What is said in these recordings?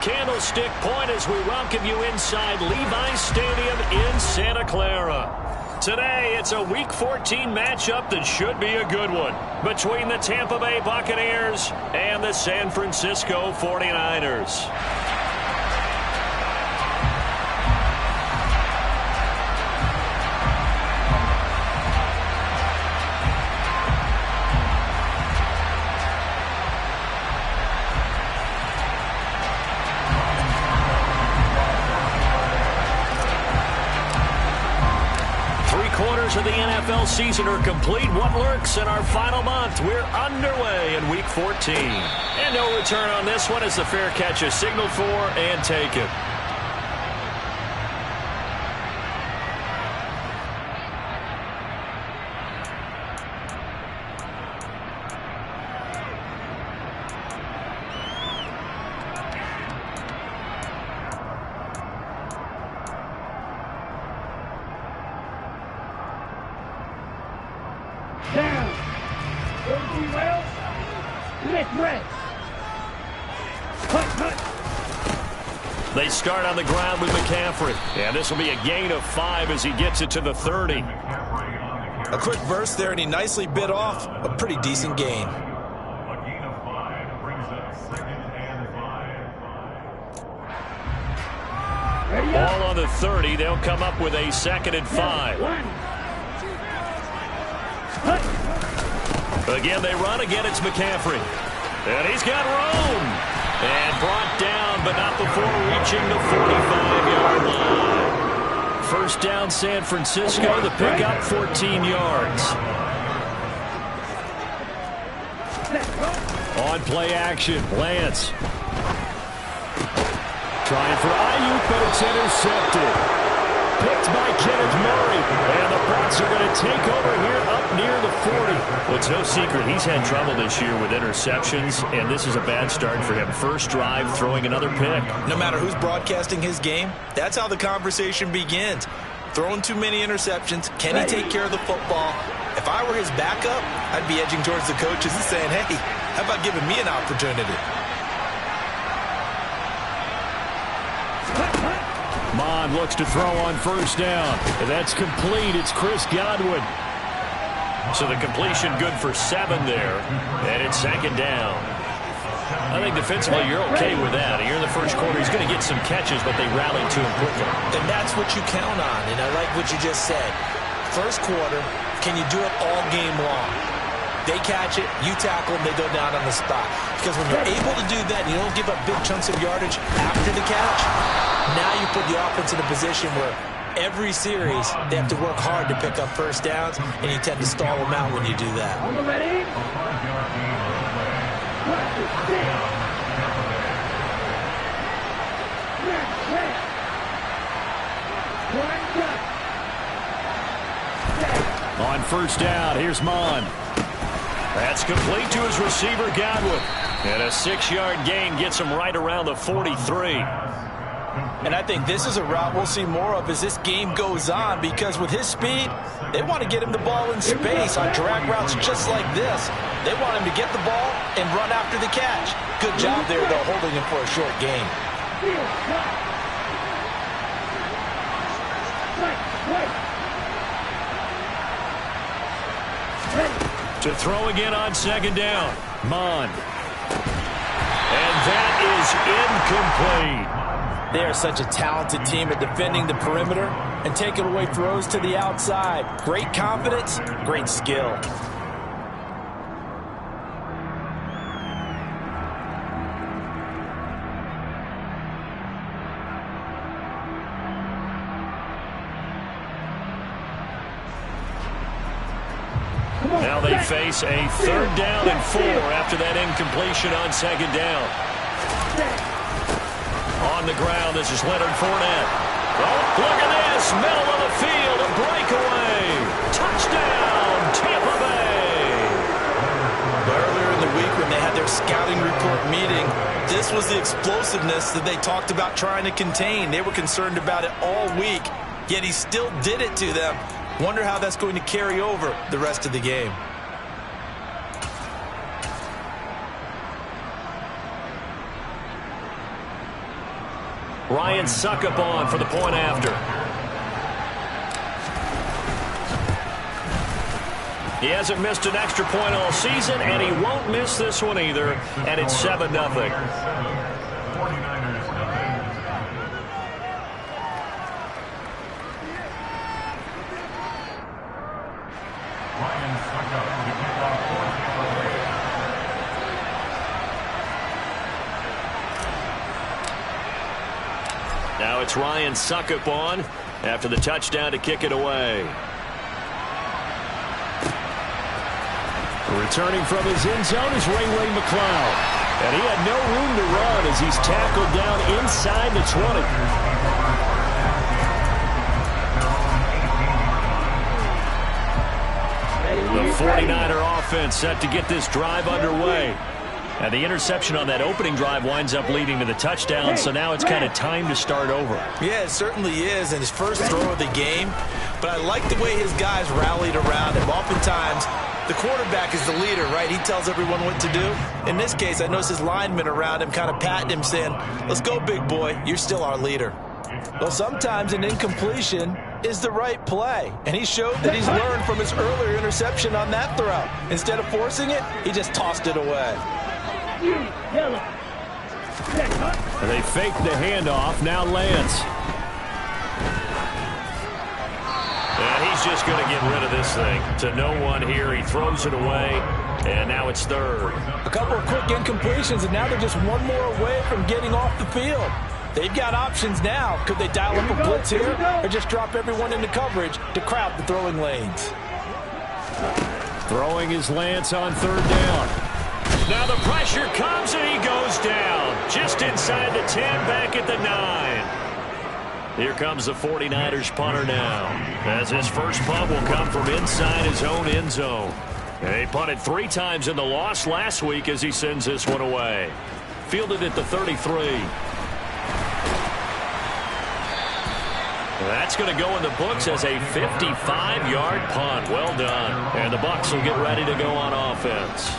Candlestick Point as we welcome you inside Levi's Stadium in Santa Clara. Today, it's a Week 14 matchup that should be a good one between the Tampa Bay Buccaneers and the San Francisco 49ers. Of the NFL season are complete. What lurks in our final month? We're underway in Week 14. And no return on this one as the fair catch is signaled for and taken. They start on the ground with McCaffrey. And this will be a gain of 5 as he gets it to the 30. A quick burst there, and he nicely bit off a pretty decent gain. Ball on the 30. They'll come up with a 2nd and 5. Again, they run. Again, it's McCaffrey. And he's got room. And brought down, but not before reaching the 45-yard line. First down, San Francisco. The pickup, 14 yards. On play action, Lance. Trying for Ayuk, but it's intercepted. Picked by Kenneth Murray. And the Bucs are going to take over here up near the 40. Well, it's no secret he's had trouble this year with interceptions, and this is a bad start for him. First drive, throwing another pick. No matter who's broadcasting his game, that's how the conversation begins. Throwing too many interceptions. Can he take care of the football? If I were his backup, I'd be edging towards the coaches and saying, hey, how about giving me an opportunity? Mond looks to throw on first down. That's complete. It's Chris Godwin. So the completion good for 7 there. And it's 2nd down. I think defensively you're okay with that. Here in the first quarter, he's going to get some catches, but they rallied to him quickly. And that's what you count on. And I like what you just said. First quarter, can you do it all game long? They catch it, you tackle them, they go down on the spot. Because when you're able to do that, you don't give up big chunks of yardage after the catch. Now you put the offense in a position where every series they have to work hard to pick up first downs, and you tend to stall them out when you do that. On first down, here's Mond. That's complete to his receiver, Godwin. And a 6-yard gain gets him right around the 43. And I think this is a route we'll see more of as this game goes on, because with his speed, they want to get him the ball in space on drag routes just like this. They want him to get the ball and run after the catch. Good job there, though, holding him for a short gain. To throw again on 2nd down. Mond. And that is incomplete. They are such a talented team at defending the perimeter and taking away throws to the outside. Great confidence, great skill. Now they face a 3rd down and 4 after that incompletion on 2nd down. On the ground, this is Leonard Fournette. Oh, look at this. Middle of the field, a breakaway. Touchdown, Tampa Bay. Earlier in the week when they had their scouting report meeting, this was the explosiveness that they talked about trying to contain. They were concerned about it all week, yet he still did it to them. Wonder how that's going to carry over the rest of the game. Ryan Succop on for the point after. He hasn't missed an extra point all season, and he won't miss this one either, and it's 7-0. Now it's Ryan Succop on after the touchdown to kick it away. Returning from his end zone is Ray McCloud. And he had no room to run as he's tackled down inside the 20. The 49er offense set to get this drive underway. And the interception on that opening drive winds up leading to the touchdown, so now it's kind of time to start over. Yeah, it certainly is, and his first throw of the game. But I like the way his guys rallied around him. Oftentimes, the quarterback is the leader, right? He tells everyone what to do. In this case, I noticed his linemen around him kind of patting him, saying, let's go, big boy. You're still our leader. Well, sometimes an incompletion is the right play, and he showed that he's learned from his earlier interception on that throw. Instead of forcing it, he just tossed it away. They fake the handoff. Now Lance. And he's just going to get rid of this thing. To no one here. He throws it away, and now it's third. A couple of quick incompletions, and now they're just one more away from getting off the field. They've got options now. Could they dial up a blitz here or just drop everyone into coverage to crowd the throwing lanes? Throwing is Lance on third down. Now the pressure comes and he goes down. Just inside the 10, back at the 9. Here comes the 49ers punter now, as his first punt will come from inside his own end zone. And he punted 3 times in the loss last week as he sends this one away. Fielded at the 33. That's going to go in the books as a 55-yard punt. Well done. And the Bucs will get ready to go on offense.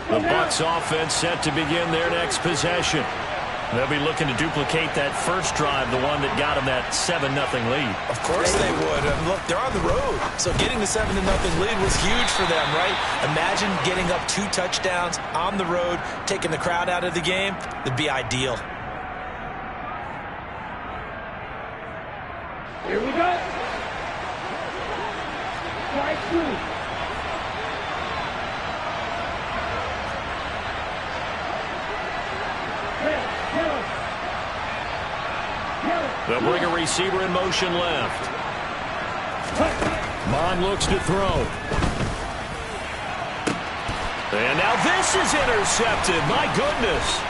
The Bucs offense set to begin their next possession. They'll be looking to duplicate that first drive, the one that got them that 7-0 lead. Of course they would. Look, they're on the road, so getting the 7-0 lead was huge for them, right? Imagine getting up 2 touchdowns on the road, taking the crowd out of the game. It'd be ideal. Here we go. Strike 2. They'll bring a receiver in motion left. Mond looks to throw. And now this is intercepted. My goodness.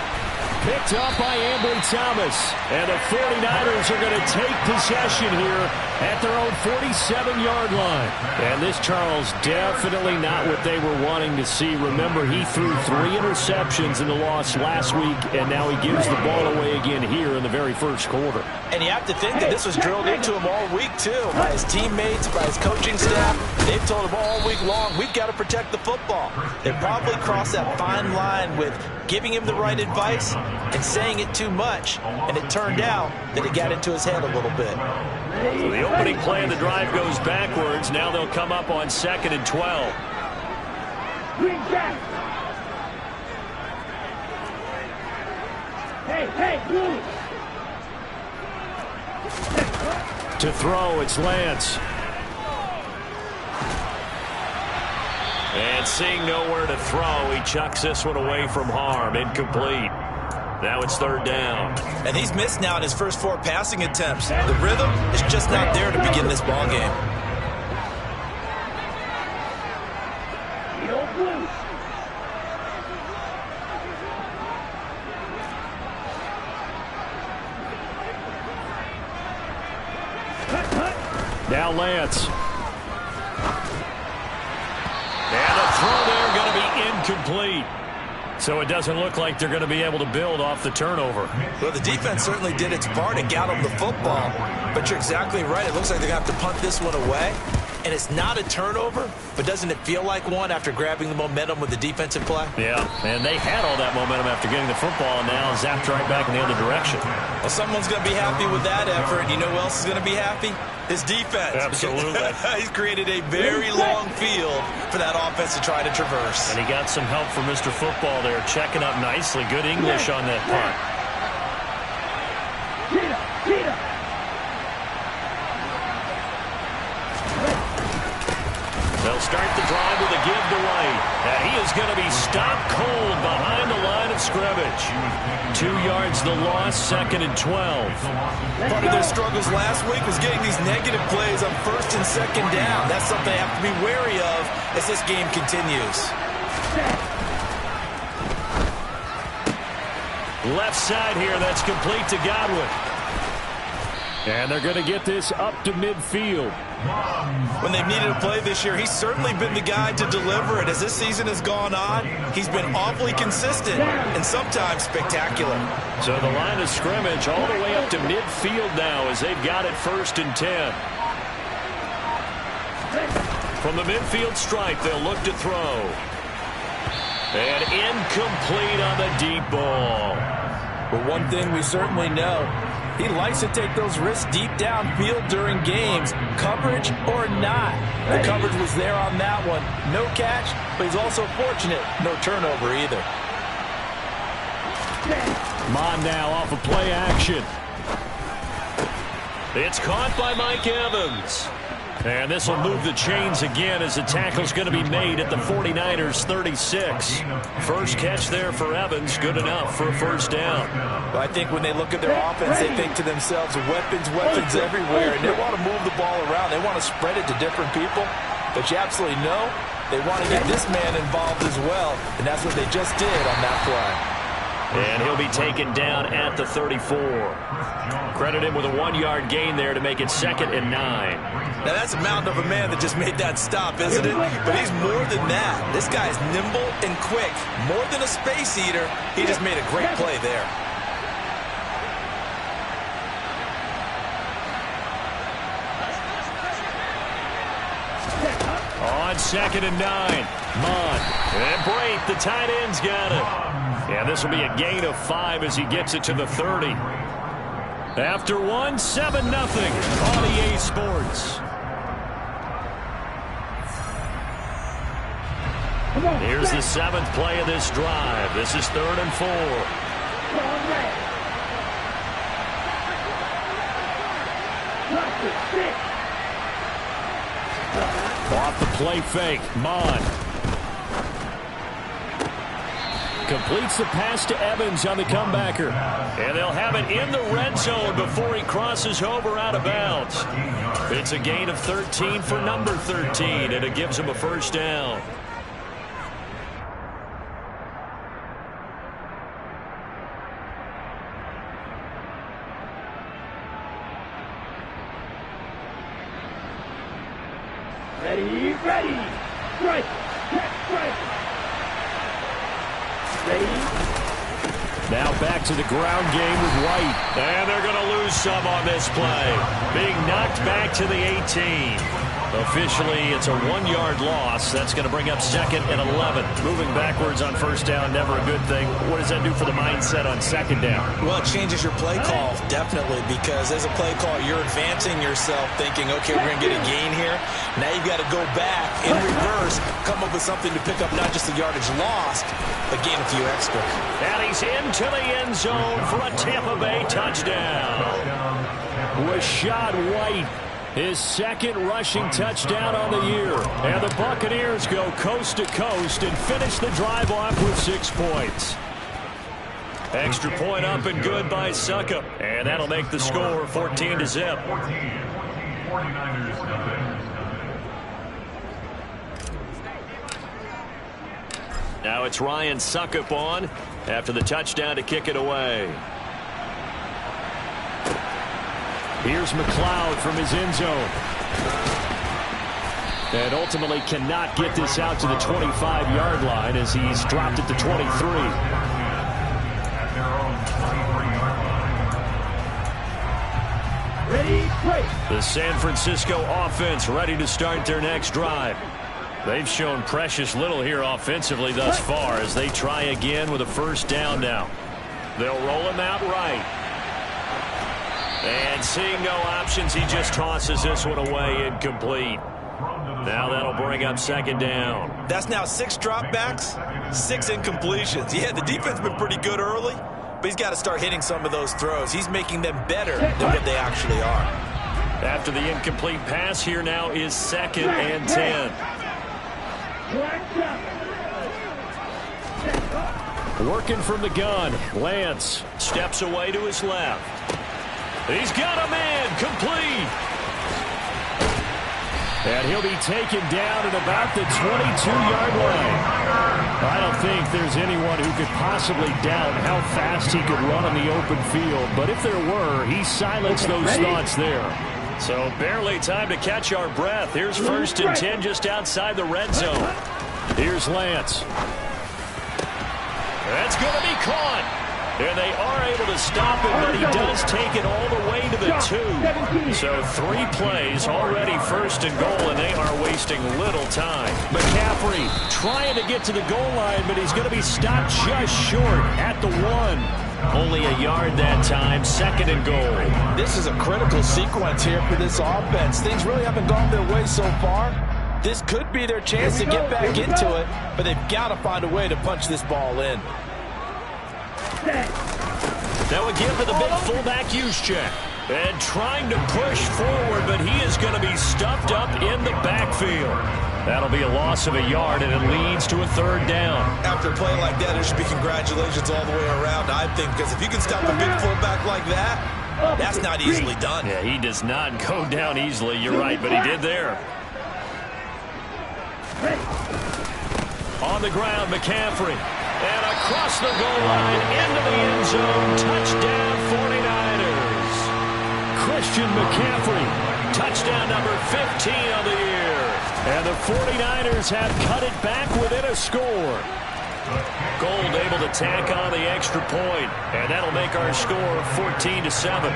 Picked up by Ambry Thomas. And the 49ers are going to take possession here at their own 47-yard line. And this, Charles, definitely not what they were wanting to see. Remember, he threw 3 interceptions in the loss last week, and now he gives the ball away again here in the very first quarter. And you have to think that this was drilled into him all week, too, by his teammates, by his coaching staff. They've told him all week long, we've got to protect the football. They probably crossed that fine line with giving him the right advice and saying it too much. And it turned out that it got into his head a little bit. So the opening play of the drive goes backwards. Now they'll come up on 2nd and 12. Green Jack. Hey, blue. To throw, it's Lance. And seeing nowhere to throw, he chucks this one away from harm. Incomplete. Now it's 3rd down. And he's missed now in his first 4 passing attempts. The rhythm is just not there to begin this ball game. Now Lance. And the throw there going to be incomplete. So it doesn't look like they're going to be able to build off the turnover. Well, the defense certainly did its part and got them the football. But you're exactly right. It looks like they're going to have to punt this one away. and it's not a turnover, but doesn't it feel like one after grabbing the momentum with the defensive play? Yeah, and they had all that momentum after getting the football, and now zapped right back in the other direction. Well, someone's going to be happy with that effort. You know who else is going to be happy? His defense. Absolutely. He's created a very long field for that offense to try to traverse. And he got some help from Mr. Football there, checking up nicely. Good English on that punt. They'll start the drive with a give to White. And he is going to be stopped cold behind the line of scrimmage. 2 yards the loss, 2nd and 12. Part of their struggles last week was getting these negative plays on 1st and 2nd down. That's something they have to be wary of as this game continues. Left side here, that's complete to Godwin. And they're going to get this up to midfield. When they've needed a play this year, he's certainly been the guy to deliver it. As this season has gone on, he's been awfully consistent and sometimes spectacular. So the line of scrimmage all the way up to midfield now as they've got it 1st and 10. From the midfield stripe, they'll look to throw. And incomplete on the deep ball. But one thing we certainly know, he likes to take those risks deep downfield during games, coverage or not. The coverage was there on that one. No catch, but he's also fortunate. No turnover either. Mond now off of play action. It's caught by Mike Evans. And this will move the chains again as the tackle's going to be made at the 49ers 36. First catch there for Evans, good enough for a 1st down. Well, I think when they look at their offense, they think to themselves, weapons everywhere, and they want to move the ball around. They want to spread it to different people. But you absolutely know they want to get this man involved as well, and that's what they just did on that play. And he'll be taken down at the 34. Credit him with a 1-yard gain there to make it 2nd and 9. Now, that's a mountain of a man that just made that stop, isn't it? But he's more than that. This guy's nimble and quick. More than a space eater, he just made a great play there. On 2nd and 9. Mond. And Brate, the tight end's got it. And this will be a gain of 5 as he gets it to the 30. After 1, 7-0 on EA Sports. Here's the 7th play of this drive. This is 3rd and 4. Off the play fake, Mond. Completes the pass to Evans on the comebacker. And they'll have it in the red zone before he crosses over out of bounds. It's a gain of 13 for number 13, and it gives him a 1st down. Ready. Strike. Strike. Now back to the ground game with White. And they're going to lose some on this play. Being knocked back to the 18. Officially, it's a 1-yard loss. That's going to bring up 2nd and 11. Moving backwards on 1st down, never a good thing. What does that do for the mindset on 2nd down? Well, it changes your play call, definitely, because as a play call, you're advancing yourself thinking, okay, we're going to get a gain here. Now you've got to go back in reverse, come up with something to pick up not just the yardage lost, but gain a few extra. And he's into the end zone for a Tampa Bay touchdown. Rachaad White, his 2nd rushing touchdown on the year. And the Buccaneers go coast to coast and finish the drive off with 6 points. Extra point up and good by Succop. And that'll make the score 14-0. Now it's Ryan Succop on after the touchdown to kick it away. Here's McLeod from his end zone. And ultimately cannot get this out to the 25-yard line as he's dropped at the 23. Ready. The San Francisco offense ready to start their next drive. They've shown precious little here offensively thus far as they try again with a first down now. They'll roll him out right. And seeing no options, he just tosses this one away incomplete. Now that'll bring up second down. That's now 6 dropbacks, 6 incompletions. Yeah, the defense has been pretty good early, but he's got to start hitting some of those throws. He's making them better than what they actually are. After the incomplete pass, here now is 2nd and 10. Working from the gun, Lance steps away to his left. He's got a man, complete. And he'll be taken down at about the 22-yard line. I don't think there's anyone who could possibly doubt how fast he could run on the open field. But if there were, he silenced those thoughts there. So barely time to catch our breath. Here's 1st and 10 just outside the red zone. Here's Lance. That's going to be caught. And they are able to stop him, but he does take it all the way to the 2. So 3 plays, already 1st and goal, and they are wasting little time. McCaffrey trying to get to the goal line, but he's going to be stopped just short at the 1. Only a yard that time, 2nd and goal. This is a critical sequence here for this offense. Things really haven't gone their way so far. This could be their chance to get back into it, but they've got to find a way to punch this ball in. Now again for the big fullback Juszczyk. And trying to push forward, but he is going to be stuffed up in the backfield. That'll be a loss of a yard, and it leads to a 3rd down. After a play like that, there should be congratulations all the way around, I think, because if you can stop a big fullback like that, that's not easily done. Yeah, he does not go down easily, you're right, but he did there. On the ground, McCaffrey. And across the goal line, into the end zone, touchdown 49ers. Christian McCaffrey, touchdown number 15 on the year. And the 49ers have cut it back within a score. Gold able to tack on the extra point, and that'll make our score 14-7.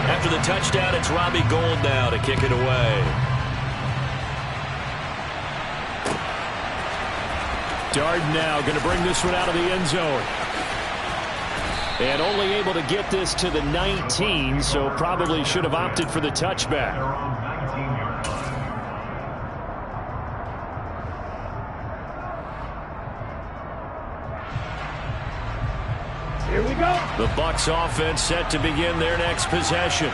After the touchdown, it's Robbie Gould now to kick it away. Darden now going to bring this one out of the end zone. And only able to get this to the 19, so probably should have opted for the touchback. Here we go. The Bucs offense set to begin their next possession.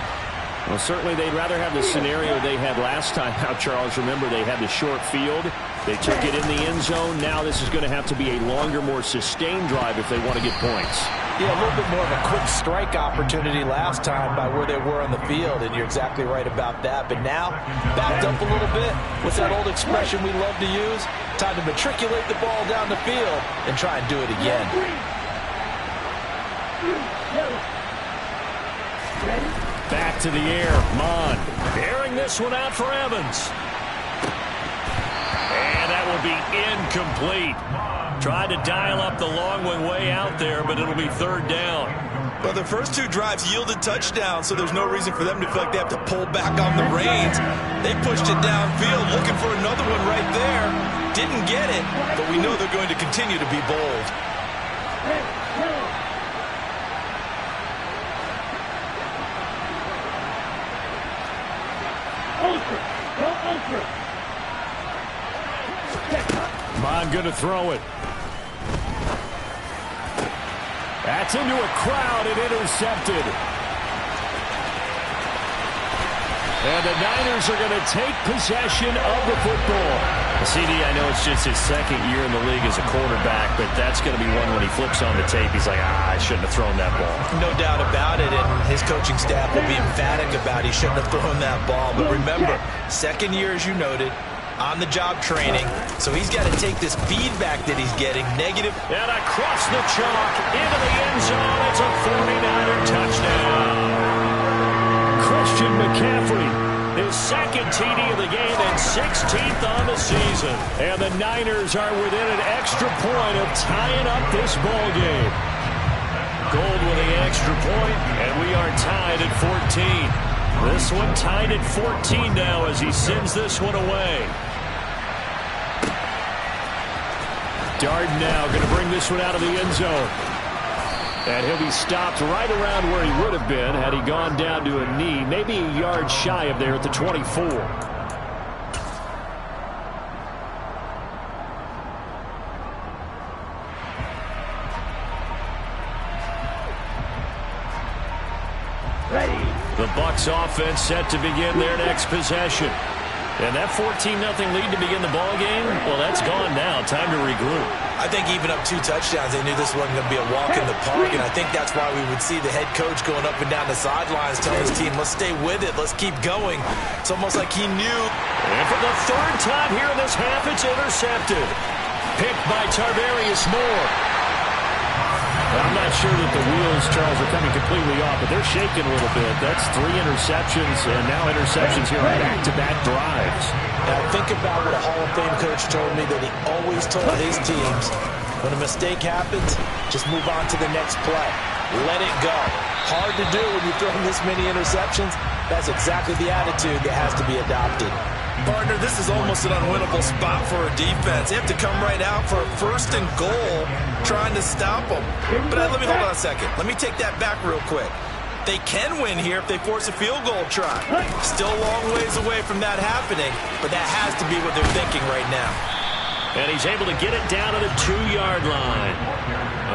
Well, certainly they'd rather have the scenario they had last time. Now, Charles, remember they had the short field. They took it in the end zone. Now this is going to have to be a longer, more sustained drive if they want to get points. Yeah, a little bit more of a quick strike opportunity last time by where they were on the field, and you're exactly right about that. But now, backed up a little bit. What's that old expression we love to use? Time to matriculate the ball down the field and try and do it again. Back to the air. Mond airing this one out for Evans. And that will be incomplete. Tried to dial up the long one way out there, but it'll be 3rd down. But the first 2 drives yielded touchdowns, so there's no reason for them to feel like they have to pull back on the reins. They pushed it downfield, looking for another one right there. Didn't get it, but we know they're going to continue to be bold. Mond going to throw it. That's into a crowd and intercepted. And the Niners are going to take possession of the football. CD, I know it's just his 2nd year in the league as a quarterback, but that's going to be one when he flips on the tape. He's like, I shouldn't have thrown that ball. No doubt about it, and his coaching staff will be emphatic about he shouldn't have thrown that ball. But remember, 2nd year, as you noted, on-the-job training, so he's got to take this feedback that he's getting, negative. And across the chalk, into the end zone, it's a 49er touchdown. Christian McCaffrey His second TD of the game and 16th on the season. And the Niners are within an extra point of tying up this ball game. Gould with the extra point, and we are tied at 14. This one tied at 14 now as he sends this one away. Darden now going to bring this one out of the end zone. And he'll be stopped right around where he would have been had he gone down to a knee, maybe a yard shy of there at the 24. The Bucs offense set to begin their next possession. And that 14-0 lead to begin the ball game, well, that's gone now. Time to regroup. I think even up 2 touchdowns, they knew this wasn't going to be a walk in the park, and I think that's why we would see the head coach going up and down the sidelines telling his team, let's stay with it, let's keep going. It's almost like he knew. And for the third time here in this half, it's intercepted. Picked by Tarvarius Moore. I'm not sure that the wheels, Charles, are coming completely off, but they're shaking a little bit. That's 3 interceptions, and now interceptions here on back-to-back drives. Now think about what a Hall of Fame coach told me that he always told his teams, when a mistake happens, just move on to the next play. Let it go. Hard to do when you're throwing this many interceptions. That's exactly the attitude that has to be adopted. Partner, this is almost an unwinnable spot for a defense. They have to come right out for a 1st and goal trying to stop them. But let me hold on a second. Let me take that back real quick. They can win here if they force a field goal try. Still a long ways away from that happening, but that has to be what they're thinking right now. And he's able to get it down to the 2-yard line.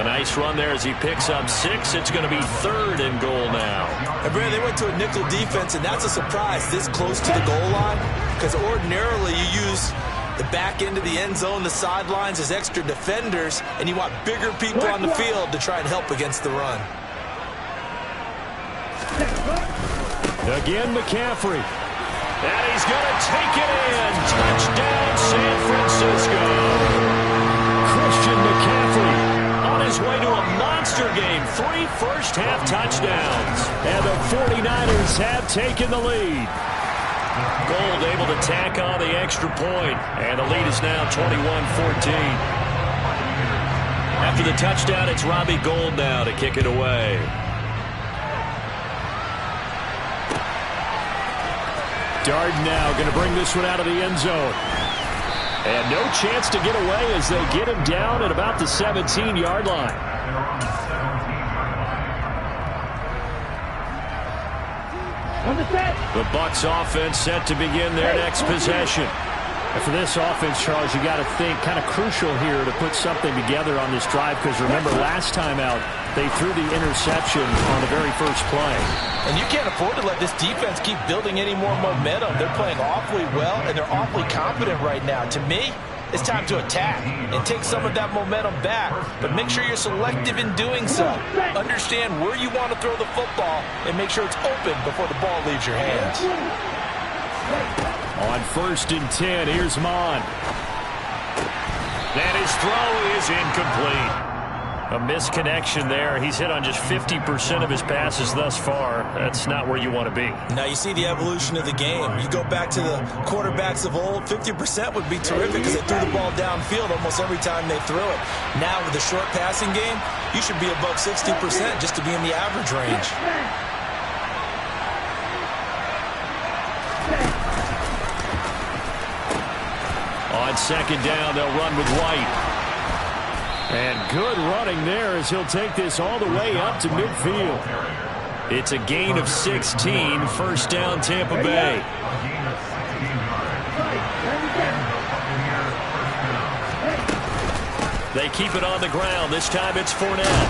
A nice run there as he picks up 6. It's going to be 3rd and goal now. And Brad, they went to a nickel defense, and that's a surprise this close to the goal line, because ordinarily you use the back end of the end zone, the sidelines as extra defenders, and you want bigger people on the field to try and help against the run. Again, McCaffrey. And he's going to take it in. Touchdown, San Francisco. Christian McCaffrey on his way to a monster game. 3 first-half touchdowns. And the 49ers have taken the lead. Gould able to tack on the extra point. And the lead is now 21-14. After the touchdown, it's Robbie Gould now to kick it away. Darden now going to bring this one out of the end zone. And no chance to get away as they get him down at about the 17-yard line. The Bucs offense set to begin their next possession. And for this offense, Charles, you got to think kind of crucial here to put something together on this drive, because remember last time out they threw the interception on the very first play. And you can't afford to let this defense keep building any more momentum. They're playing awfully well, and they're awfully confident right now. To me, it's time to attack and take some of that momentum back, but make sure you're selective in doing so. Understand where you want to throw the football and make sure it's open before the ball leaves your hands. On 1st and 10, here's Mon. And his throw is incomplete. A misconnection there. He's hit on just 50% of his passes thus far. That's not where you want to be. Now you see the evolution of the game. You go back to the quarterbacks of old, 50% would be terrific because they threw the ball downfield almost every time they threw it. Now with the short passing game, you should be above 60% just to be in the average range. On 2nd down, they'll run with White. And good running there as he'll take this all the way up to midfield. It's a gain of 16, 1st down Tampa Bay. They keep it on the ground. This time it's Fournette.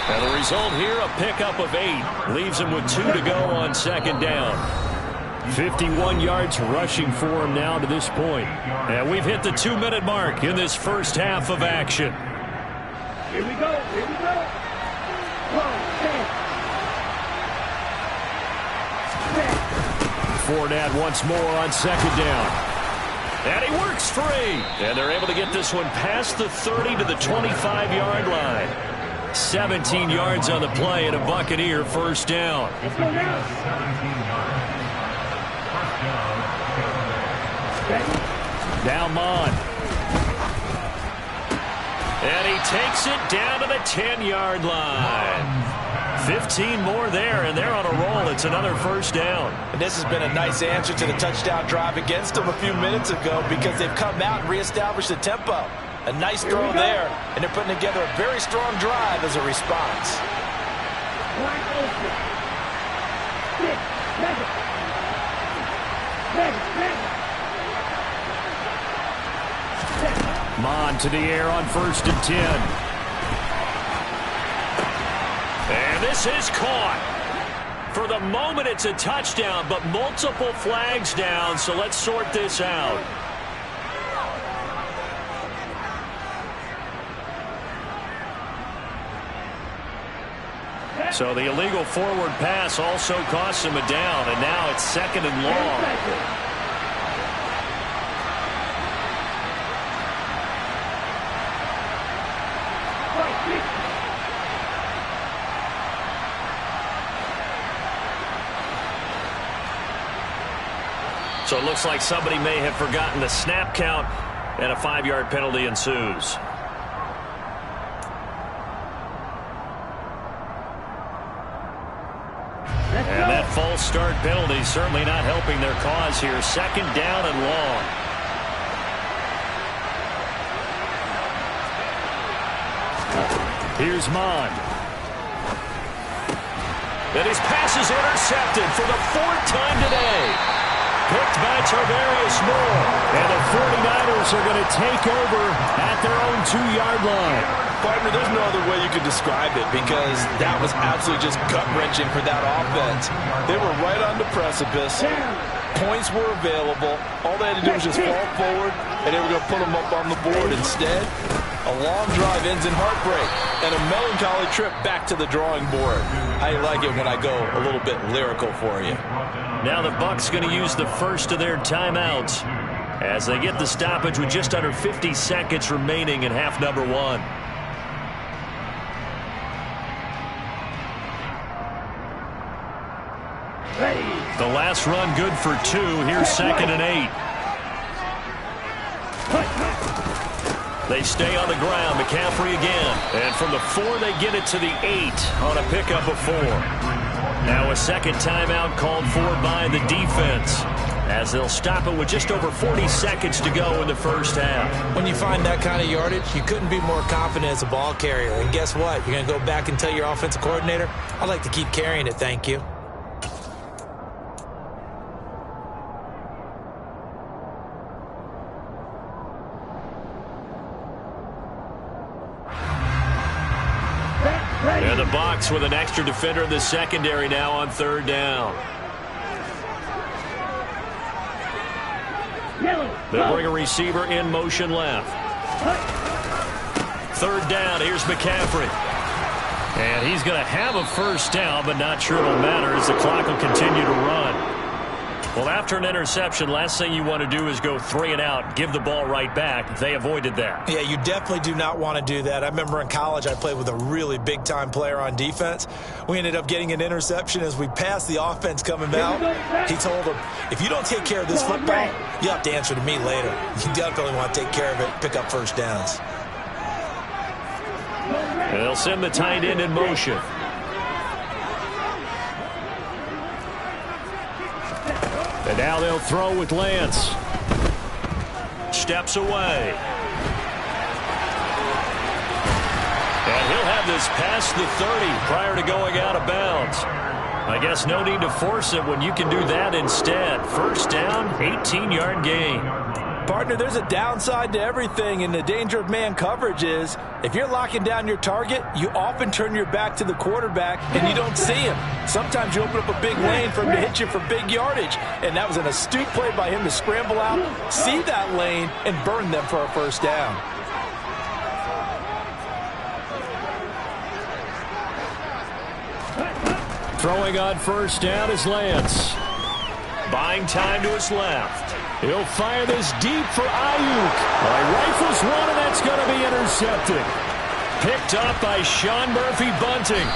And the result here, a pickup of 8. Leaves him with 2 to go on 2nd down. 51 yards rushing for him now to this point. And we've hit the 2-minute mark in this first half of action. Here we go. Here we go. Fournette once more on 2nd down. And he works free. And they're able to get this one past the 30 to the 25-yard line. 17 yards on the play and a Buccaneer 1st down. Let's go now. Now Mon. And he takes it down to the 10-yard line. 15 more there, and they're on a roll. It's another first down. And this has been a nice answer to the touchdown drive against them a few minutes ago because they've come out and reestablished the tempo. A nice throw there, and they're putting together a very strong drive as a response. Mon to the air on 1st and 10. And this is caught. For the moment, it's a touchdown, but multiple flags down, so let's sort this out. So the illegal forward pass also costs him a down, and now it's 2nd and long. So it looks like somebody may have forgotten the snap count, and a 5-yard penalty ensues. And that false start penalty certainly not helping their cause here. 2nd down and long. Here's Mon. And his pass is intercepted for the 4th time today. Picked by Tarvarius Moore. And the 49ers are going to take over at their own 2-yard line. Partner, there's no other way you could describe it because that was absolutely just gut-wrenching for that offense. They were right on the precipice. Points were available. All they had to do was just fall forward, and they were going to put them up on the board. Instead, a long drive ends in heartbreak and a melancholy trip back to the drawing board. I like it when I go a little bit lyrical for you. Now the Bucs going to use the first of their timeouts as they get the stoppage with just under 50 seconds remaining in half number 1. The last run good for 2. Here's 2nd and 8. They stay on the ground. McCaffrey again. And from the 4, they get it to the 8 on a pickup of 4. Now a second timeout called for by the defense as they'll stop it with just over 40 seconds to go in the first half. When you find that kind of yardage, you couldn't be more confident as a ball carrier. And guess what? You're going to go back and tell your offensive coordinator, I'd like to keep carrying it, thank you. And the Bucs with an extra defender in the secondary now on 3rd down. They'll bring a receiver in motion left. 3rd down, here's McCaffrey. And he's going to have a first down, but not sure it'll matter as the clock will continue to run. Well, after an interception, last thing you want to do is go 3 and out, give the ball right back. They avoided that. Yeah, you definitely do not want to do that. I remember in college I played with a really big-time player on defense. We ended up getting an interception as we passed the offense coming out. He told him, if you don't take care of this football, you have to answer to me later. You definitely want to take care of it, pick up first downs. And they'll send the tight end in motion. And now they'll throw with Lance. Steps away. And he'll have this past the 30 prior to going out of bounds. I guess no need to force it when you can do that instead. First down, 18-yard gain. Partner, there's a downside to everything, and the danger of man coverage is if you're locking down your target, you often turn your back to the quarterback and you don't see him. Sometimes you open up a big lane for him to hit you for big yardage, and that was an astute play by him to scramble out, see that lane, and burn them for a first down. Throwing on first down is Lance. Buying time to his left. He'll fire this deep for Ayuk. Well, he rifles one, and that's going to be intercepted. Picked up by Sean Murphy-Bunting.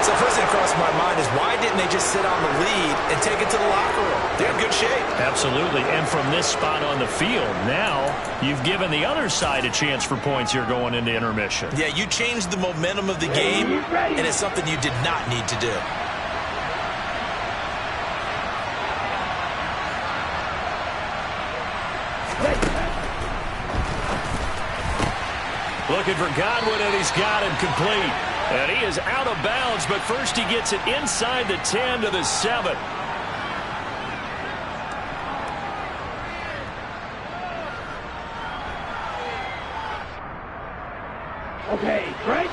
So first thing that crossed my mind is why didn't they just sit on the lead and take it to the locker room? They're in good shape. Absolutely. And from this spot on the field, now you've given the other side a chance for points here going into intermission. Yeah, you changed the momentum of the game, and it's something you did not need to do. Looking for Godwin, and he's got him complete. And he is out of bounds, but first he gets it inside the 10 to the 7. Okay, Frank.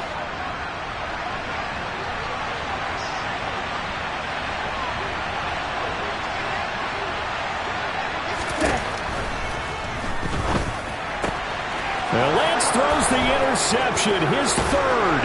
Well, Lance throws the interception, his third.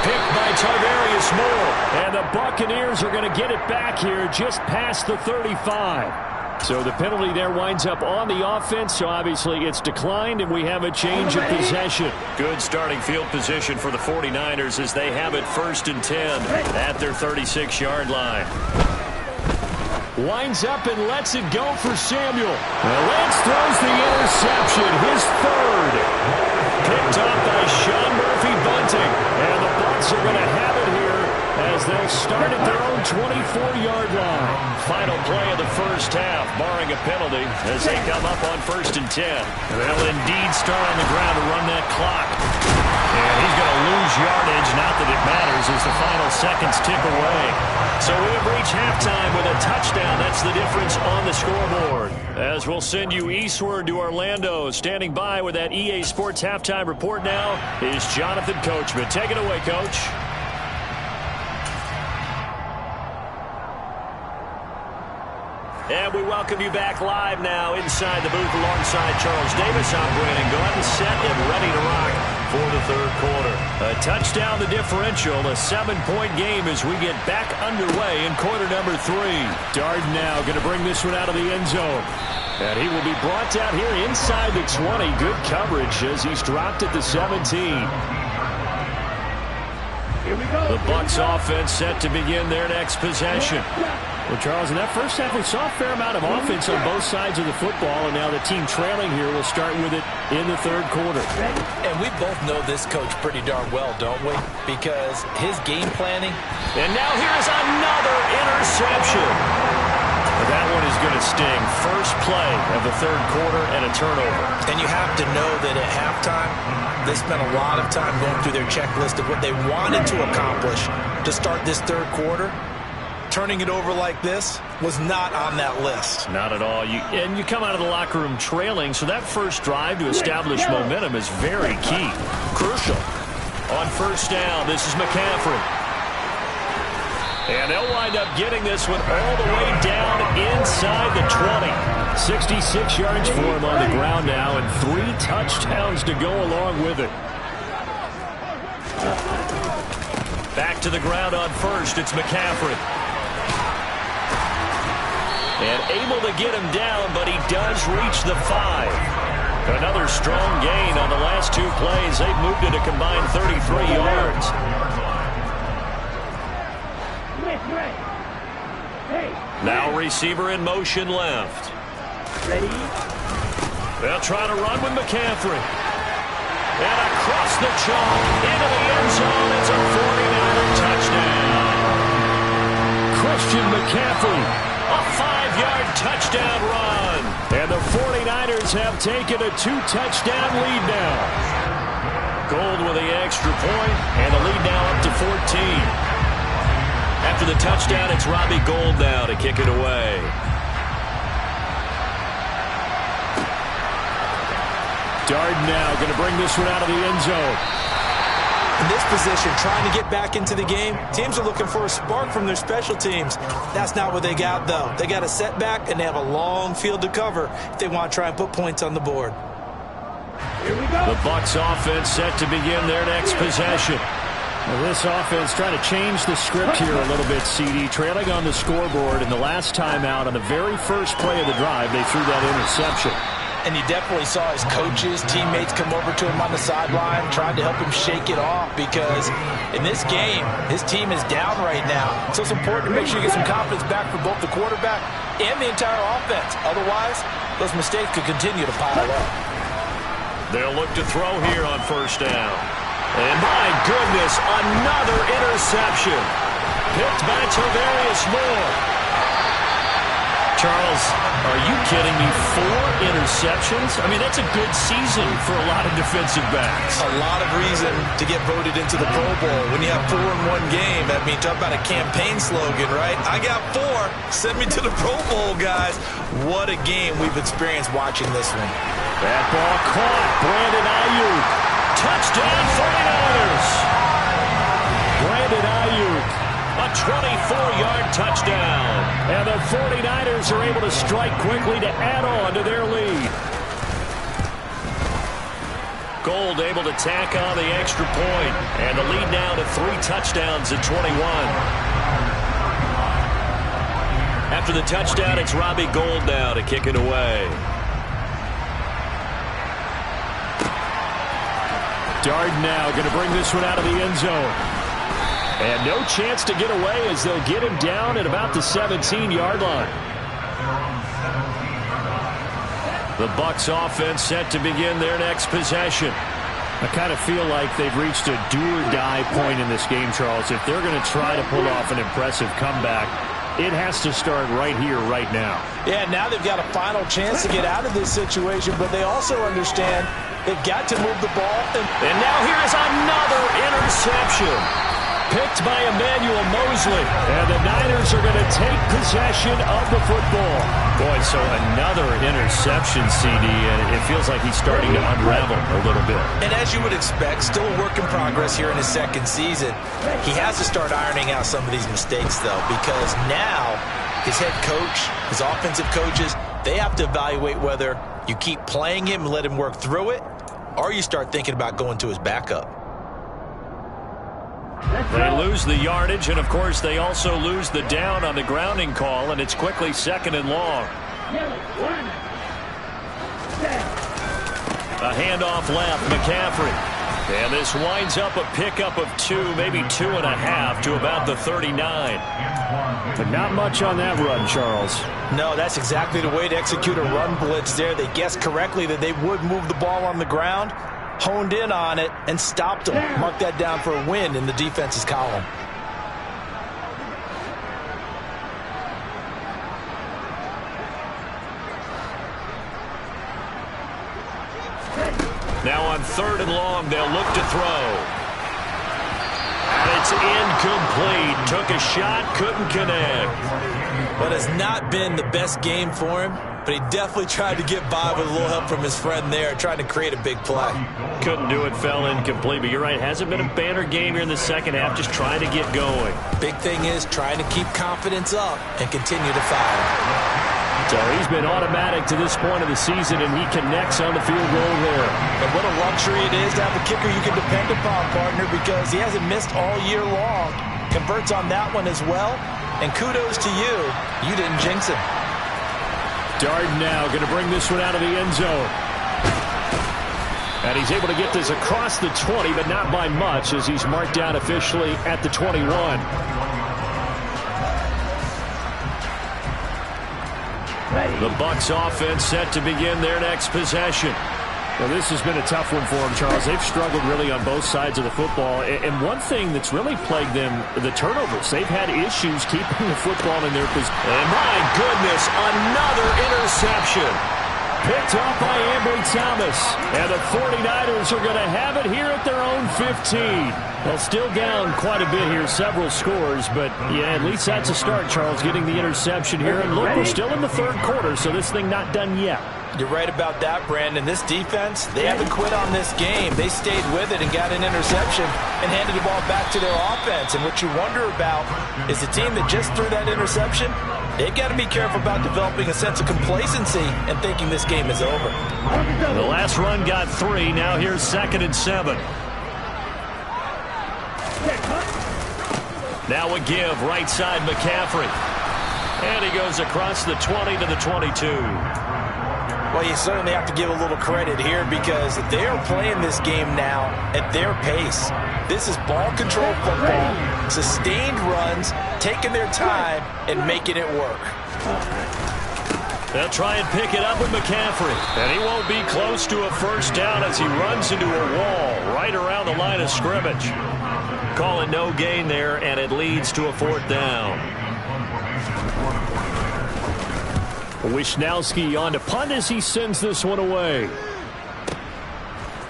Picked by Tarvarius Moore. And the Buccaneers are going to get it back here just past the 35. So the penalty there winds up on the offense, so obviously it's declined, and we have a change of possession. Good starting field position for the 49ers as they have it 1st and 10 at their 36-yard line. Winds up and lets it go for Samuel. Well, Lance throws the interception, his third. Picked up by Sean Murphy-Bunting. And the Bucs are going to have it here as they'll start at their own 24-yard line. Final play of the first half, barring a penalty, as they come up on 1st and 10. They'll indeed start on the ground to run that clock. And he's going to lose yardage, not that it matters, as the final seconds tick away. So we have reached halftime with a touchdown. That's the difference on the scoreboard. As we'll send you eastward to Orlando. Standing by with that EA Sports halftime report now is Jonathan Coachman. Take it away, Coach. And we welcome you back live now inside the booth alongside Charles Davis. I'm Brandon Gaudin, set and ready to rock for the third quarter. A touchdown, the differential, a 7-point game as we get back underway in quarter number 3. Darden now going to bring this one out of the end zone. And he will be brought down here inside the 20. Good coverage as he's dropped at the 17. Here we go. The Bucs offense set to begin their next possession. Well, Charles, in that first half, we saw a fair amount of offense on both sides of the football, and now the team trailing here will start with it in the third quarter. And we both know this coach pretty darn well, don't we? Because his game planning. And now here is another interception. That one is going to sting. First play of the third quarter and a turnover. And you have to know that at halftime, they spent a lot of time going through their checklist of what they wanted to accomplish to start this third quarter. Turning it over like this was not on that list. Not at all. And you come out of the locker room trailing, so that first drive to establish momentum is very key. Crucial. On first down, this is McCaffrey. And they'll wind up getting this one all the way down inside the 20. 66 yards for him on the ground now, and 3 touchdowns to go along with it. Back to the ground on first, it's McCaffrey. And able to get him down, but he does reach the 5. Another strong gain on the last 2 plays. They've moved it a combined 33 yards. Now receiver in motion left. Ready? They'll try to run with McCaffrey. And across the chalk, into the end zone. It's a 49er touchdown. Christian McCaffrey. A 5-yard touchdown run. And the 49ers have taken a 2-touchdown lead now. Gold with the extra point, and the lead now up to 14. After the touchdown, it's Robbie Gould now to kick it away. Darden now going to bring this one out of the end zone. In this position, trying to get back into the game, teams are looking for a spark from their special teams. That's not what they got, though. They got a setback, and they have a long field to cover if they want to try and put points on the board. Here we go. The Bucs offense set to begin their next possession. Well, this offense trying to change the script here a little bit, CD. Trailing on the scoreboard, and the last time out on the very first play of the drive, they threw that interception. And you definitely saw his coaches, teammates come over to him on the sideline, trying to help him shake it off, because in this game, his team is down right now. So it's important to make sure you get some confidence back for both the quarterback and the entire offense. Otherwise, those mistakes could continue to pile up. They'll look to throw here on first down. And my goodness, another interception. Picked by Tavarius Moore. Charles, are you kidding me? 4 interceptions? I mean, that's a good season for a lot of defensive backs. A lot of reason to get voted into the Pro Bowl. When you have 4 in one game, I mean, talk about a campaign slogan, right? I got 4. Send me to the Pro Bowl, guys. What a game we've experienced watching this one. That ball caught. Brandon Ayuk. Touchdown 49ers. Brandon Ayuk. A 24-yard touchdown. And the 49ers are able to strike quickly to add on to their lead. Gold able to tack on the extra point. And the lead now to 3 touchdowns at 21. After the touchdown, it's Robbie Gould now to kick it away. Dard now going to bring this one out of the end zone. And no chance to get away as they'll get him down at about the 17-yard line. The Bucs offense set to begin their next possession. I kind of feel like they've reached a do-or-die point in this game, Charles. If they're going to try to pull off an impressive comeback, it has to start right here, right now. Yeah, now they've got a final chance to get out of this situation, but they also understand they've got to move the ball. And now here is another interception. Picked by Emmanuel Mosley. And the Niners are going to take possession of the football. Boy, so another interception, CD, and it feels like he's starting to unravel a little bit. And as you would expect, still a work in progress here in his second season. He has to start ironing out some of these mistakes, though, because now his head coach, his offensive coaches, they have to evaluate whether you keep playing him and let him work through it, or you start thinking about going to his backup. They lose the yardage, and, of course, they also lose the down on the grounding call, and it's quickly 2nd and long. A handoff left, McCaffrey. And this winds up a pickup of 2, maybe 2.5 to about the 39. But not much on that run, Charles. No, that's exactly the way to execute a run blitz there. They guessed correctly that they would move the ball on the ground, honed in on it, and stopped them. Mark that down for a win in the defense's column. Now on 3rd and long, they'll look to throw. And it's incomplete. Took a shot, couldn't connect. But it's not been the best game for him. But he definitely tried to get by with a little help from his friend there, trying to create a big play. Couldn't do it, fell incomplete. But you're right, hasn't been a banner game here in the second half, just trying to get going. Big thing is trying to keep confidence up and continue to fire. So he's been automatic to this point of the season, and he connects on the field goal there. And what a luxury it is to have a kicker you can depend upon, partner, because he hasn't missed all year long. Converts on that one as well. And kudos to you. You didn't jinx him. Dard now going to bring this one out of the end zone. And he's able to get this across the 20, but not by much, as he's marked down officially at the 21. The Bucs offense set to begin their next possession. Well, this has been a tough one for them, Charles. They've struggled really on both sides of the football. And one thing that's really plagued them, the turnovers. They've had issues keeping the football in their possession. And my goodness, another interception. Picked off by Ambry Thomas. And the 49ers are going to have it here at their own 15. Well, still down quite a bit here, several scores. But, yeah, at least that's a start, Charles, getting the interception here. And look, we're still in the third quarter, so this thing not done yet. You're right about that, Brandon. This defense, they haven't quit on this game. They stayed with it and got an interception and handed the ball back to their offense. And what you wonder about is the team that just threw that interception, they've got to be careful about developing a sense of complacency and thinking this game is over. The last run got 3. Now here's 2nd and 7. Now a give, right side McCaffrey. And he goes across the 20 to the 22. Well, you certainly have to give a little credit here because they are playing this game now at their pace. This is ball control football, sustained runs, taking their time, and making it work. They'll try and pick it up with McCaffrey. And he won't be close to a first down as he runs into a wall right around the line of scrimmage. Call it no gain there, and it leads to a 4th down. Wisnowski on to punt as he sends this one away.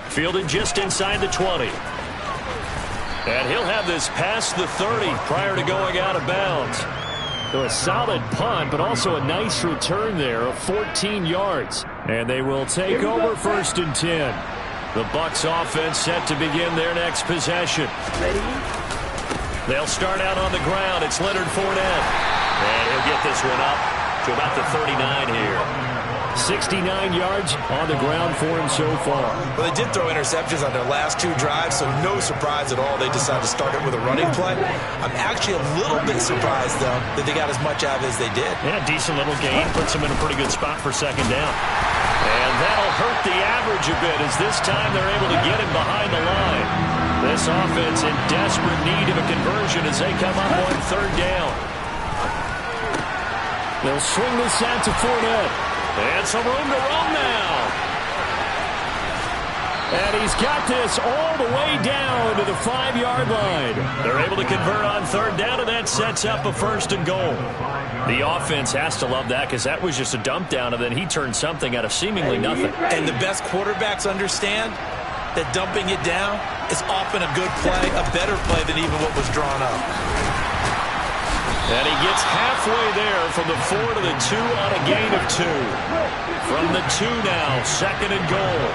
Fielded just inside the 20. And he'll have this past the 30 prior to going out of bounds. So a solid punt, but also a nice return there of 14 yards. And they will take over 1st and 10. The Bucs offense set to begin their next possession. They'll start out on the ground. It's Leonard Fournette. And he'll get this one up to about the 39 here. 69 yards on the ground for him so far. Well, they did throw interceptions on their last 2 drives, so no surprise at all they decided to start it with a running play. I'm actually a little bit surprised, though, that they got as much out of it as they did. Yeah, decent little gain. Puts them in a pretty good spot for 2nd down. And that'll hurt the average a bit as this time they're able to get him behind the line. This offense in desperate need of a conversion as they come up on 3rd down. They'll swing this out to Fournette. And some room to roam now. And he's got this all the way down to the 5-yard line. They're able to convert on 3rd down, and that sets up a 1st and goal. The offense has to love that because that was just a dump down, and then he turned something out of seemingly nothing. And the best quarterbacks understand that dumping it down is often a good play, a better play than even what was drawn up. And he gets halfway there from the 4 to the 2 on a gain of 2. From the 2 now, 2nd and goal.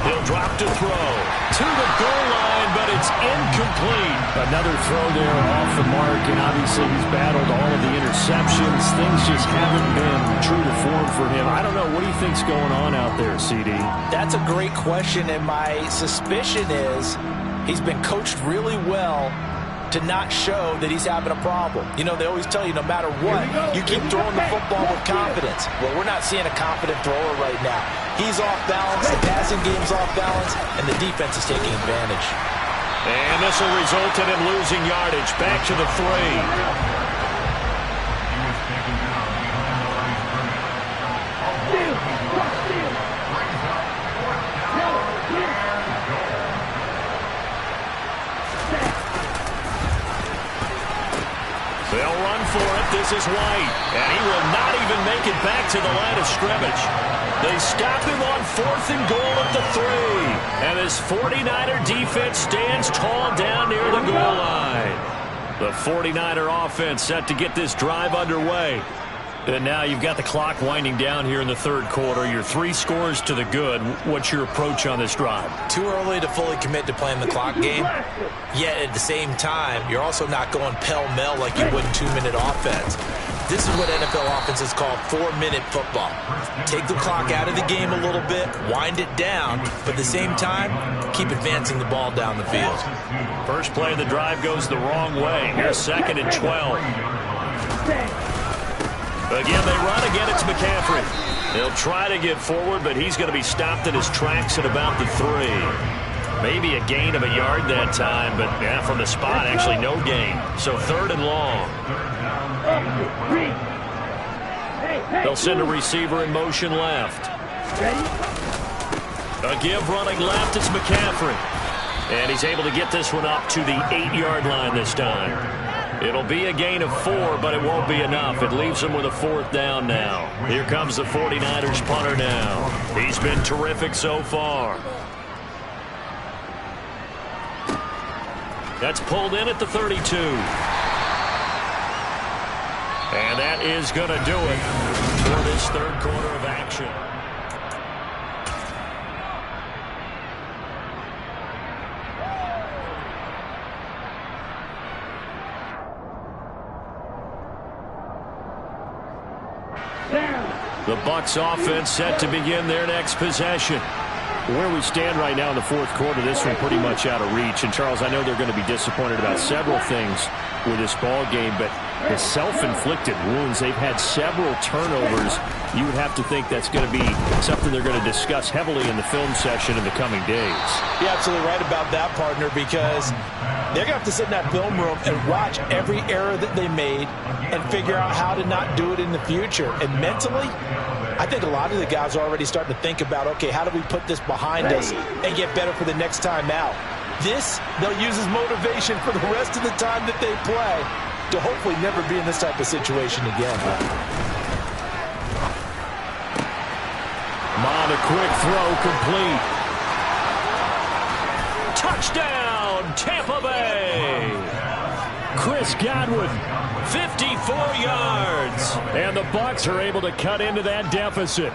He'll drop to throw. To the goal line, but it's incomplete. Another throw there off the mark, and obviously he's battled all of the interceptions. Things just haven't been true to form for him. I don't know. What do you think's going on out there, CD? That's a great question, and my suspicion is he's been coached really well to not show that he's having a problem. You know, they always tell you no matter what, you keep throwing the football with confidence. Well, we're not seeing a confident thrower right now. He's off balance, the passing game's off balance, and the defense is taking advantage. And this will result in him losing yardage. Back to the 3. They'll run for it. This is White. And he will not even make it back to the line of scrimmage. They stop him on 4th and goal at the 3. And this 49er defense stands tall down near the goal line. The 49er offense set to get this drive underway. And now you've got the clock winding down here in the 3rd quarter. Your 3 scores to the good. What's your approach on this drive? Too early to fully commit to playing the clock game. Yet at the same time, you're also not going pell-mell like you would in 2-minute offense. This is what NFL offenses call 4-minute football. Take the clock out of the game a little bit, wind it down, but at the same time, keep advancing the ball down the field. First play of the drive goes the wrong way. Here's 2nd and 12. Again, they run. Again, it's McCaffrey. He'll try to get forward, but he's going to be stopped in his tracks at about the 3. Maybe a gain of a yard that time, but yeah, from the spot, actually no gain. So 3rd and long. They'll send a receiver in motion left. A give running left, it's McCaffrey. And he's able to get this one up to the 8-yard line this time. It'll be a gain of 4, but it won't be enough. It leaves him with a 4th down now. Here comes the 49ers punter now. He's been terrific so far. That's pulled in at the 32. And that is going to do it for this 3rd quarter of action. The Bucs offense set to begin their next possession. Where we stand right now in the 4th quarter, this one pretty much out of reach. And, Charles, I know they're going to be disappointed about several things with this ball game, but The self-inflicted wounds. They've had several turnovers. You would have to think that's going to be something they're going to discuss heavily in the film session in the coming days. You're absolutely right about that, partner, because they're going to have to sit in that film room and watch every error that they made and figure out how to not do it in the future. And mentally, I think a lot of the guys are already starting to think about, okay, how do we put this behind us and get better for the next time out? This, they'll use as motivation for the rest of the time that they play to hopefully never be in this type of situation again. Mond, a quick throw, complete. Touchdown, Tampa Bay. Chris Godwin, 54 yards. and the Bucs are able to cut into that deficit.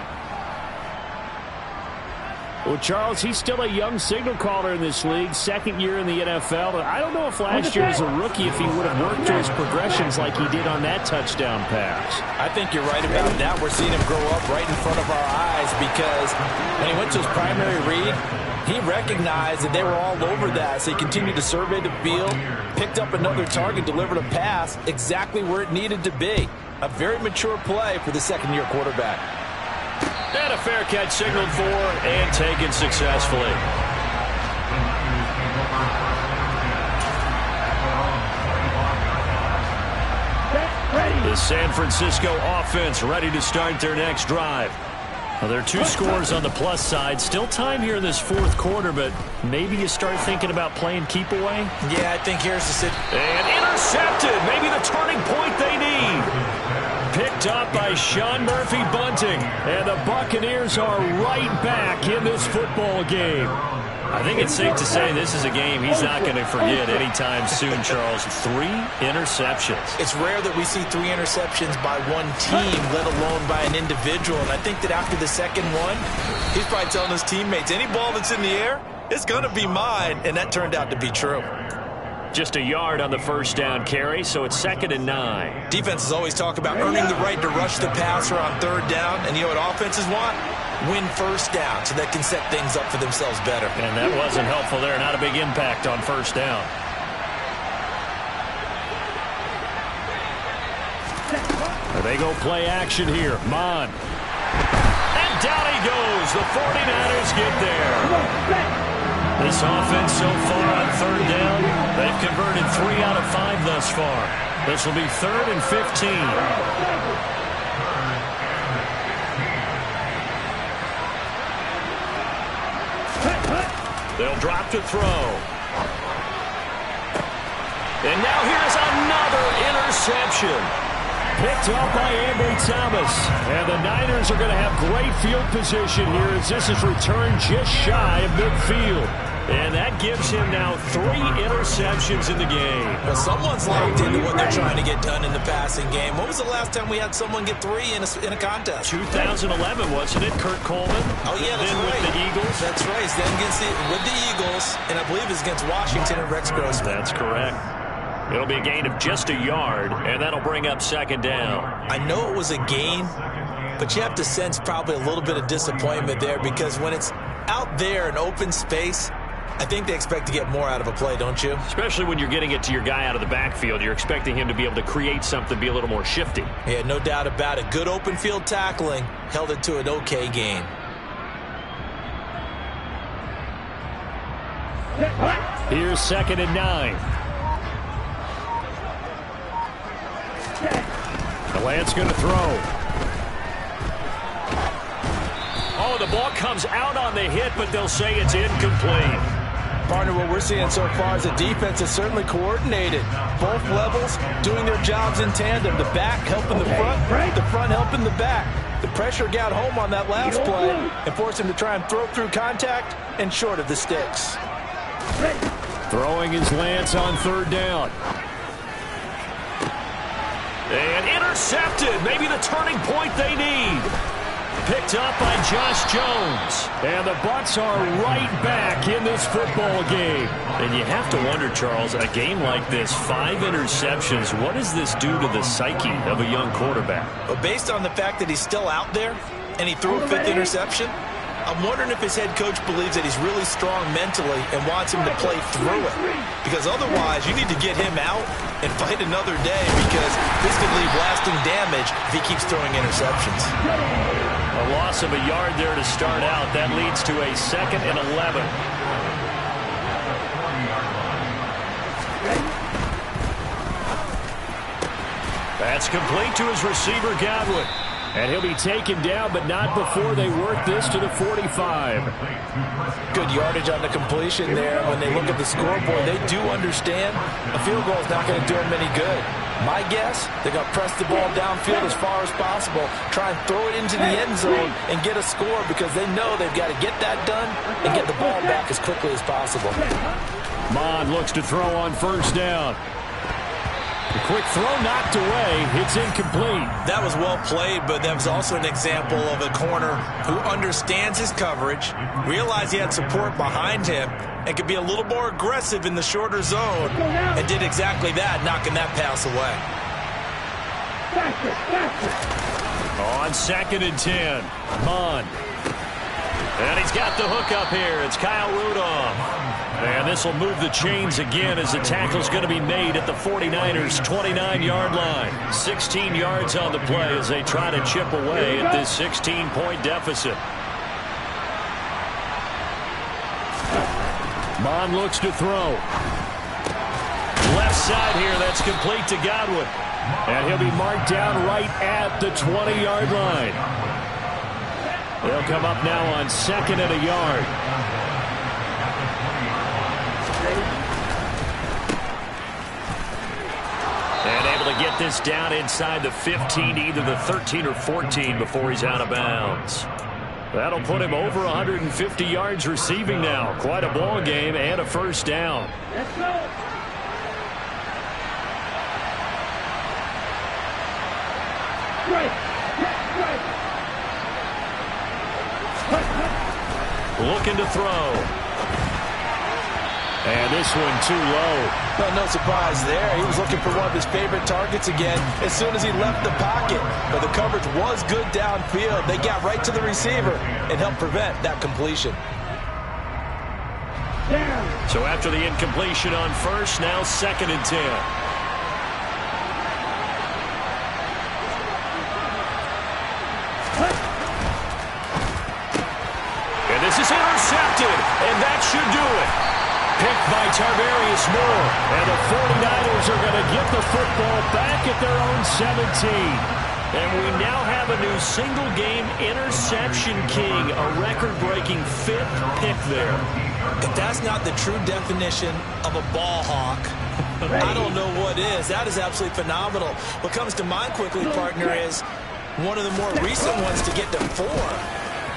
Well, Charles, he's still a young signal caller in this league, second year in the NFL. I don't know if last year as a rookie if he would have worked through his progressions like he did on that touchdown pass. I think you're right about that. We're seeing him grow up right in front of our eyes because when he went to his primary read, he recognized that they were all over that, so he continued to survey the field, picked up another target, delivered a pass exactly where it needed to be. A very mature play for the second-year quarterback. And a fair catch signaled for and taken successfully. The San Francisco offense ready to start their next drive. Well, there are two scores on the plus side. Still time here in this fourth quarter, but maybe you start thinking about playing keep away. Yeah, I think here's the situation. And intercepted. Maybe the turning point they need. Picked up by Sean Murphy-Bunting. And the Buccaneers are right back in this football game. I think it's safe to say this is a game he's not going to forget anytime soon, Charles. 3 interceptions. It's rare that we see 3 interceptions by one team, let alone by an individual. And I think that after the second one, he's probably telling his teammates, any ball that's in the air, it's going to be mine. And that turned out to be true. Just a yard on the first down carry, so it's 2nd and 9. Defenses always talk about earning the right to rush the passer on third down. And you know what offenses want? Win first down so they can set things up for themselves better. And that wasn't helpful there. Not a big impact on first down. They go play action here. Mond. And down he goes. The 49ers get there. This offense so far on third down, they've converted 3 out of 5 thus far. This will be 3rd and 15. They'll drop to throw. And now here's another interception. Picked up by Ambry Thomas. And the Niners are going to have great field position here as this is returned just shy of midfield. And that gives him now 3 interceptions in the game. Well, someone's locked into what they're trying to get done in the passing game. When was the last time we had someone get 3 in a contest? 2011, wasn't it? Kurt Coleman. Oh, yeah, that's then right. with the Eagles. That's right. Then with the Eagles, and I believe it's against Washington and Rex Grossman. That's correct. It'll be a gain of just a yard, and that'll bring up 2nd down. I know it was a gain, but you have to sense probably a little bit of disappointment there because when it's out there in open space, I think they expect to get more out of a play, don't you? Especially when you're getting it to your guy out of the backfield. You're expecting him to be able to create something, be a little more shifty. Yeah, no doubt about it. Good open field tackling held it to an okay gain. Here's 2nd and 9. The Lance going to throw. Oh, the ball comes out on the hit, but they'll say it's incomplete. Partner, what we're seeing so far is the defense is certainly coordinated. Both levels doing their jobs in tandem. The back helping the front helping the back. The pressure got home on that last play and forced him to try and throw through contact and short of the sticks. Throwing his Lance on 3rd down. And intercepted. Maybe the turning point they need. Picked up by Josh Jones. And the Bucs are right back in this football game. And you have to wonder, Charles, a game like this, 5 interceptions, what does this do to the psyche of a young quarterback? But based on the fact that he's still out there and he threw a 5th interception, I'm wondering if his head coach believes that he's really strong mentally and wants him to play through it. Because otherwise, you need to get him out and fight another day, because this could leave lasting damage if he keeps throwing interceptions. A loss of a yard there to start out. That leads to a 2nd and 11. That's complete to his receiver, Godwin. And he'll be taken down, but not before they work this to the 45. Good yardage on the completion there. When they look at the scoreboard, they do understand a field goal is not going to do them any good. My guess, they're going to press the ball downfield as far as possible, try and throw it into the end zone and get a score, because they know they've got to get that done and get the ball back as quickly as possible. Mond looks to throw on 1st down. The quick throw knocked away. It's incomplete. That was well played, but that was also an example of a corner who understands his coverage, realized he had support behind him, and could be a little more aggressive in the shorter zone, and did exactly that, knocking that pass away. On 2nd and 10, Mond. And he's got the hook up here. It's Kyle Rudolph. And this will move the chains again as the tackle's going to be made at the 49ers' 29-yard line. 16 yards on the play as they try to chip away at this 16-point deficit. Mond looks to throw. Left side here, that's complete to Godwin. And he'll be marked down right at the 20-yard line. They'll come up now on 2nd and a yard. And able to get this down inside the 15, either the 13 or 14 before he's out of bounds. That'll put him over 150 yards receiving now. Quite a ball game and a 1st down. Let's go. Looking to throw. And this one too low. Well, no surprise there. He was looking for one of his favorite targets again as soon as he left the pocket. But the coverage was good downfield. They got right to the receiver and helped prevent that completion. So after the incompletion on 1st, now 2nd and 10. And this is intercepted, and that should do it. Picked by Tarvarius Moore, and the 49ers are going to get the football back at their own 17. And we now have a new single-game interception king, a record-breaking 5th pick there. If that's not the true definition of a ball hawk, I don't know what is. That is absolutely phenomenal. What comes to mind quickly, partner, is one of the more recent ones to get to 4.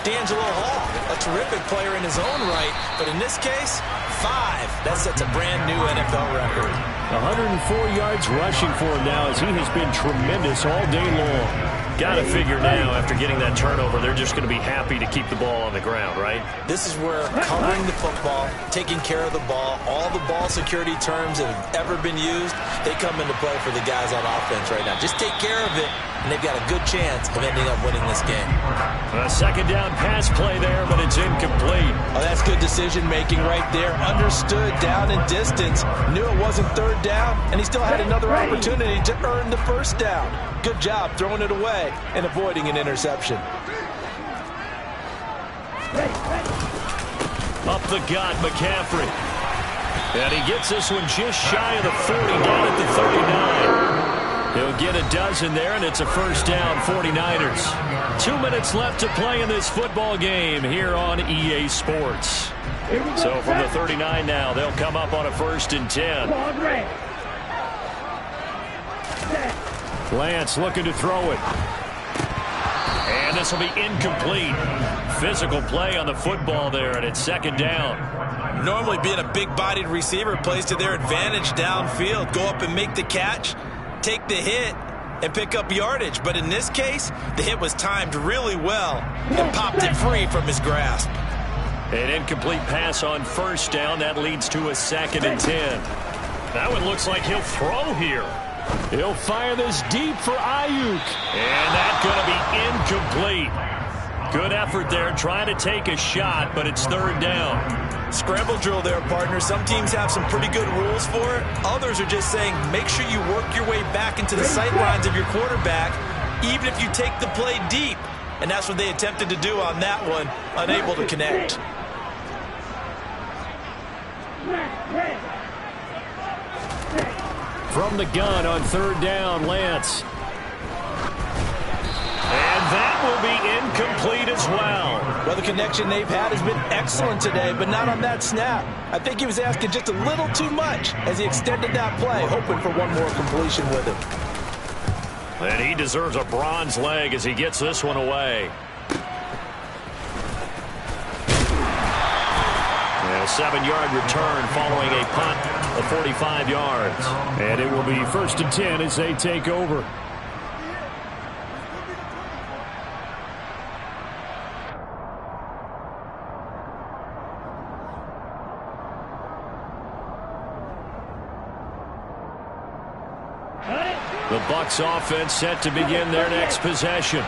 D'Angelo Hall, a terrific player in his own right, but in this case, 5. That sets a brand new NFL record. 104 yards rushing for him now as he has been tremendous all day long. Got to figure now, after getting that turnover, they're just going to be happy to keep the ball on the ground, right? This is where covering the football, taking care of the ball, all the ball security terms that have ever been used, they come into play for the guys on offense right now. Just take care of it, and they've got a good chance of ending up winning this game. A 2nd down pass play there, but it's incomplete. Oh, that's good decision-making right there. Understood down and distance. Knew it wasn't 3rd down, and he still had another opportunity to earn the 1st down. Good job throwing it away and avoiding an interception. Up the gut, McCaffrey. And he gets this one just shy of the 40, down at the 39. He'll get a dozen there, and it's a 1st down, 49ers. 2 minutes left to play in this football game here on EA Sports. So from the 39 now, they'll come up on a 1st and 10. Lance looking to throw it. And this will be incomplete. Physical play on the football there, and it's 2nd down. Normally being a big-bodied receiver plays to their advantage downfield. Go up and make the catch, take the hit, and pick up yardage. But in this case, the hit was timed really well and popped it free from his grasp. An incomplete pass on 1st down. That leads to a 2nd and 10. That one looks like he'll throw here. He'll fire this deep for Ayuk. And that's going to be incomplete. Good effort there, trying to take a shot, but it's third down. Scramble drill there, partner. Some teams have some pretty good rules for it. Others are just saying make sure you work your way back into the sight lines of your quarterback, even if you take the play deep. And that's what they attempted to do on that one, unable to connect. From the gun on third down, Lance. And that will be incomplete as well. Well, the connection they've had has been excellent today, but not on that snap. I think he was asking just a little too much as he extended that play, hoping for one more completion with it. And he deserves a bronze leg as he gets this one away. And a 7-yard return following a punt of 45 yards. And it will be 1st and 10 as they take over. The Bucs offense set to begin their next possession.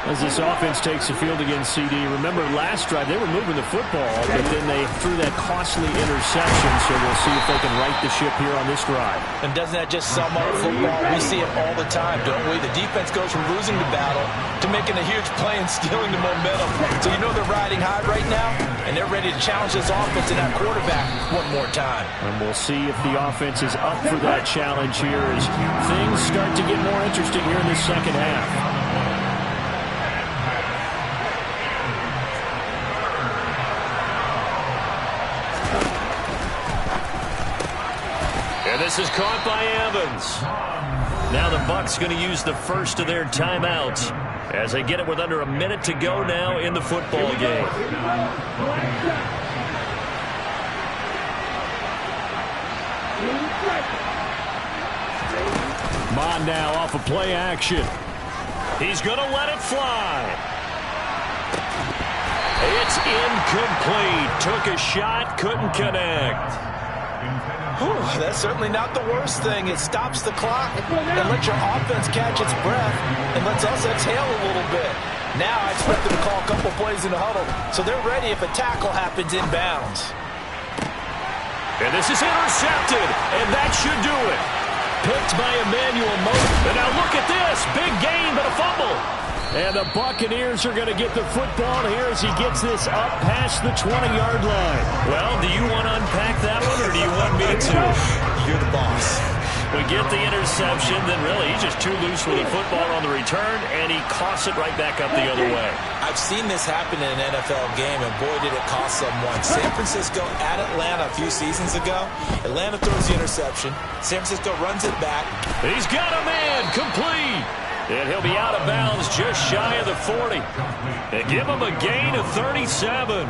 As this offense takes the field against CD, remember last drive they were moving the football, but then they threw that costly interception, so we'll see if they can right the ship here on this drive. And doesn't that just sum up football? We see it all the time, don't we? The defense goes from losing the battle to making a huge play and stealing the momentum. So you know they're riding high right now, and they're ready to challenge this offense and that quarterback one more time. And we'll see if the offense is up for that challenge here as things start to get more interesting here in the second half. And this is caught by Evans. Now the Bucs going to use the first of their timeouts as they get it with under a minute to go now in the football game. Mond now off of play action. He's going to let it fly. It's incomplete. Took a shot, couldn't connect. Whew, that's certainly not the worst thing. It stops the clock and lets your offense catch its breath and lets us exhale a little bit. Now I expect them to call a couple plays in the huddle, so they're ready if a tackle happens inbounds. And this is intercepted, and that should do it. Picked by Emmanuel Mosley. And now look at this. Big gain, but a fumble. And the Buccaneers are going to get the football here as he gets this up past the 20-yard line. Well, do you want to unpack that one, or do you want me to? You're the boss. We get the interception, then really he's just too loose with the football on the return, and he coughs it right back up the other way. I've seen this happen in an NFL game, and boy, did it cost someone. San Francisco at Atlanta a few seasons ago. Atlanta throws the interception. San Francisco runs it back. He's got a man, complete. And he'll be out of bounds just shy of the 40. They give him a gain of 37.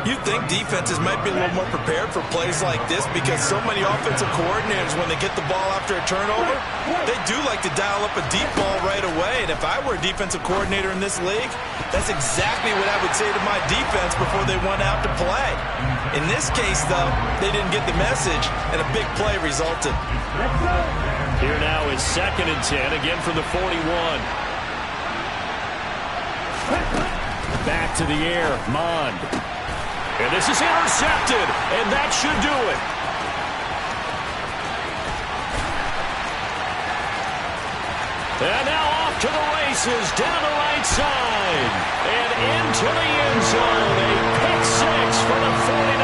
You'd think defenses might be a little more prepared for plays like this because so many offensive coordinators, when they get the ball after a turnover, they do like to dial up a deep ball right away. And if I were a defensive coordinator in this league, that's exactly what I would say to my defense before they went out to play. In this case, though, they didn't get the message, and a big play resulted. Here now is 2nd and 10, again from the 41. Back to the air, Mond. And this is intercepted, and that should do it. And now off to the races, down the right side, and into the end zone. A pick six for the 49ers.